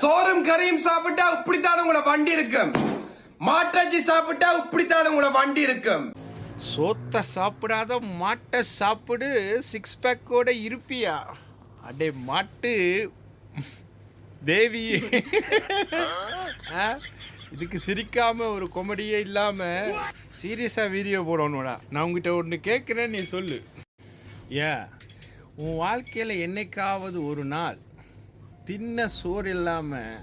சோறும் கறியும் சாப்பிட்டா இப்படித்தான் உங்களை வண்டி இருக்கும். மாட்டாச்சி சாப்பிட்டா இப்படித்தான் உங்களை வண்டி இருக்கும். சோத்த சாப்பிடாத மாட்டை சாப்பிடு, சிக்ஸ் பேக்கோட இருப்பியா? அடே மாட்டு தேவி, இதுக்கு சிரிக்காம ஒரு காமெடியே இல்லாம சீரியஸா வீடியோ போடணும்டா. நான் உங்ககிட்ட ஒன்று கேட்குறேன், நீ சொல்லு. ஏன் உன் வாழ்க்கையில் என்னைக்காவது ஒரு நாள் தின்ன சோறு இல்லாமல்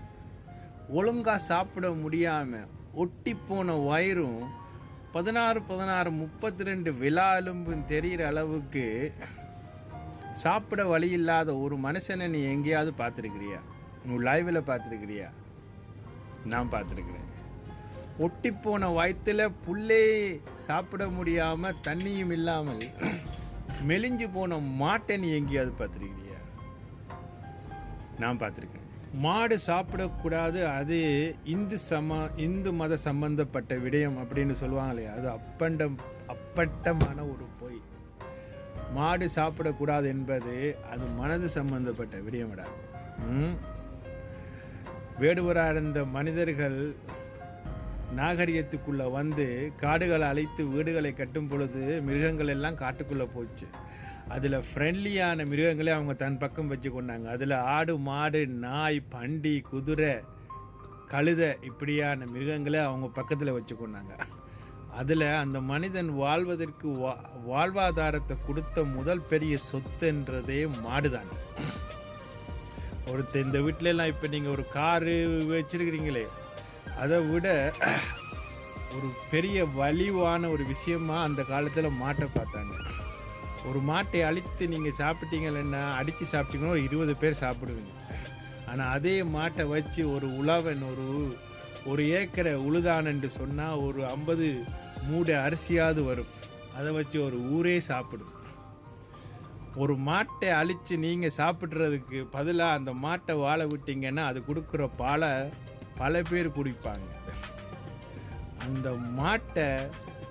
ஒழுங்காக சாப்பிட முடியாமல் ஒட்டி போன வயிறும் 16-32 விழா எலும்பும் தெரிகிற அளவுக்கு சாப்பிட வழி இல்லாத ஒரு மனுஷனை நீ எங்கேயாவது பார்த்துருக்கிறியா? உன் லைவில் பார்த்துருக்கிறியா? நான் பார்த்துருக்குறேன். ஒட்டி போன வயிற்றுல புல்லே சாப்பிட முடியாமல் தண்ணியும் இல்லாமல் மெலிஞ்சு போன மாட்டை நீ எங்கேயாவது பார்த்துருக்கிறியா? நான் பார்த்துருக்கேன். மாடு சாப்பிடக்கூடாது, அது இந்து மத சம்பந்தப்பட்ட விடயம் அப்படின்னு சொல்லுவாங்களே, அது அப்பட்டமான ஒரு பொய். மாடு சாப்பிடக்கூடாது என்பது அது மனது சம்பந்தப்பட்ட விடயமடா. வேடுவராக இருந்த மனிதர்கள் நாகரிகத்துக்குள்ளே வந்து காடுகளை அழைத்து வீடுகளை கட்டும் பொழுது மிருகங்கள் எல்லாம் காட்டுக்குள்ளே போச்சு. அதில் ஃப்ரெண்ட்லியான மிருகங்களே அவங்க தன் பக்கம் வச்சு கொண்டாங்க. அதில் ஆடு, மாடு, நாய், பண்டி, குதிரை, கழுதை இப்படியான மிருகங்களே அவங்க பக்கத்தில் வச்சு கொண்டாங்க. அதில் அந்த மனிதன் வாழ்வதற்கு வாழ்வாதாரத்தை கொடுத்த முதல் பெரிய சொத்துன்றதே மாடு தாங்க. ஒருத்தர் இந்த வீட்டிலலாம் இப்போ நீங்கள் ஒரு காரு வச்சுருக்கிறீங்களே, அதை விட ஒரு பெரிய வலிவான ஒரு விஷயமா அந்த காலத்தில் மாட்டை பார்த்தாங்க. ஒரு மாட்டை அழித்து நீங்கள் சாப்பிட்டீங்கன்னா, அடித்து சாப்பிட்டீங்கன்னா ஒரு 20 பேர் சாப்பிடுவீங்க. ஆனால் அதே மாட்டை வச்சு ஒரு உழவன் ஒரு ஏக்கரை உழுதானன்று சொன்னால் ஒரு 50 மூடை அரிசியாவது வரும். அதை வச்சு ஒரு ஊரே சாப்பிடும். ஒரு மாட்டை அழித்து நீங்கள் சாப்பிட்றதுக்கு பதிலாக அந்த மாட்டை வாழ விட்டீங்கன்னா அது கொடுக்குற பாலை பல பேர் குடிப்பாங்க. அந்த மாட்டை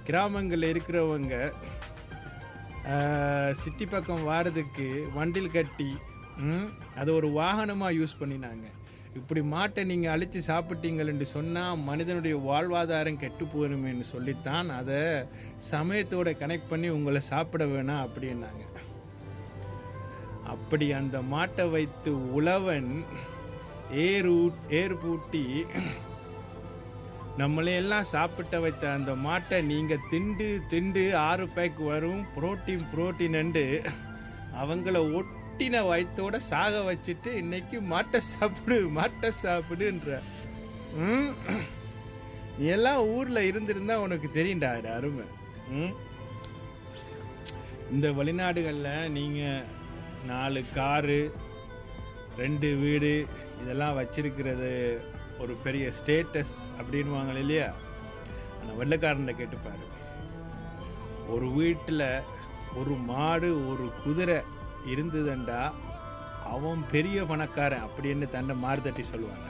கிராமங்களில் இருக்கிறவங்க சிட்டி பக்கம் வாரதுக்கு வண்டில் கட்டி அதை ஒரு வாகனமாக யூஸ் பண்ணினாங்க. இப்படி மாட்டை நீங்கள் அழித்து சாப்பிட்டீங்களென்று சொன்னால் மனிதனுடைய வாழ்வாதாரம் கெட்டு போயிருமேன்னு சொல்லித்தான் அதை சமயத்தோடு கனெக்ட் பண்ணி உங்களை சாப்பிட வேணாம் அப்படின்னாங்க. அப்படி அந்த மாட்டை வைத்து உழவன் ஏறு பூட்டி நம்மளையெல்லாம் சாப்பிட்ட வைத்த அந்த மாட்டை நீங்கள் திண்டு 6 பேக் வரும் புரோட்டீன் அவங்கள ஒட்டின வயிற்றோட சாக வச்சுட்டு இன்னைக்கு மாட்டை சாப்பிடுன்ற எல்லாம் ஊரில் இருந்திருந்தா உனக்கு தெரியும்டா அருமை. இந்த வெளிநாடுகளில் நீங்கள் 4 காரு 2 வீடு இதெல்லாம் வச்சிருக்கிறது ஒரு பெரிய ஸ்டேட்டஸ் அப்படின்வாங்க இல்லையா? ஆனால் வெள்ளைக்காரன்ட கேட்டுப்பாரு, ஒரு வீட்டில் ஒரு மாடு ஒரு குதிரை இருந்ததுண்டா அவன் பெரிய பணக்காரன் அப்படின்னு தன்னை மாறுதட்டி சொல்லுவாங்க.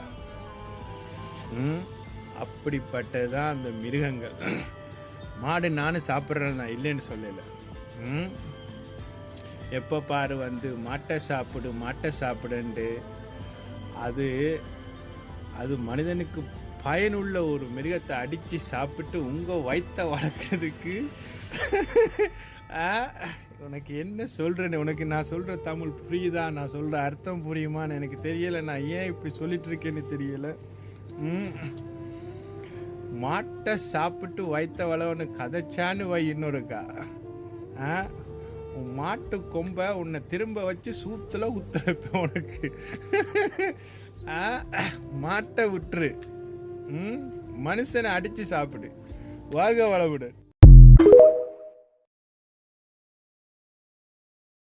அப்படிப்பட்டதான் அந்த மிருகங்கள். மாடு நானும் சாப்பிட்றேன் தான் இல்லைன்னு சொல்லலை. எப்போ பாரு மாட்டை சாப்பிடுன்ட்டு அது மனிதனுக்கு பயனுள்ள ஒரு மிருகத்தை அடித்து சாப்பிட்டு உங்கள் வயிற்ற வளர்க்குறதுக்கு உனக்கு என்ன சொல்கிறேன்னு, உனக்கு நான் சொல்கிற தமிழ் புரியுதா, நான் சொல்கிற அர்த்தம் புரியுமான்னு எனக்கு தெரியலை. நான் ஏன் இப்படி சொல்லிட்டு இருக்கேன்னு தெரியலை. மாட்டை சாப்பிட்டு வயிற்ற வளவனு கதைச்சான்னு வை இன்னொருக்கா. உன் மாட்டு கொம்பை உன்னை திரும்ப வச்சு சூத்துல ஊத்த வைப்பேன் உனக்கு. மாட்டை விட்டுரு, மனுஷனை அடிச்சு சாப்பிடு. வாழ்க வளமுடன்.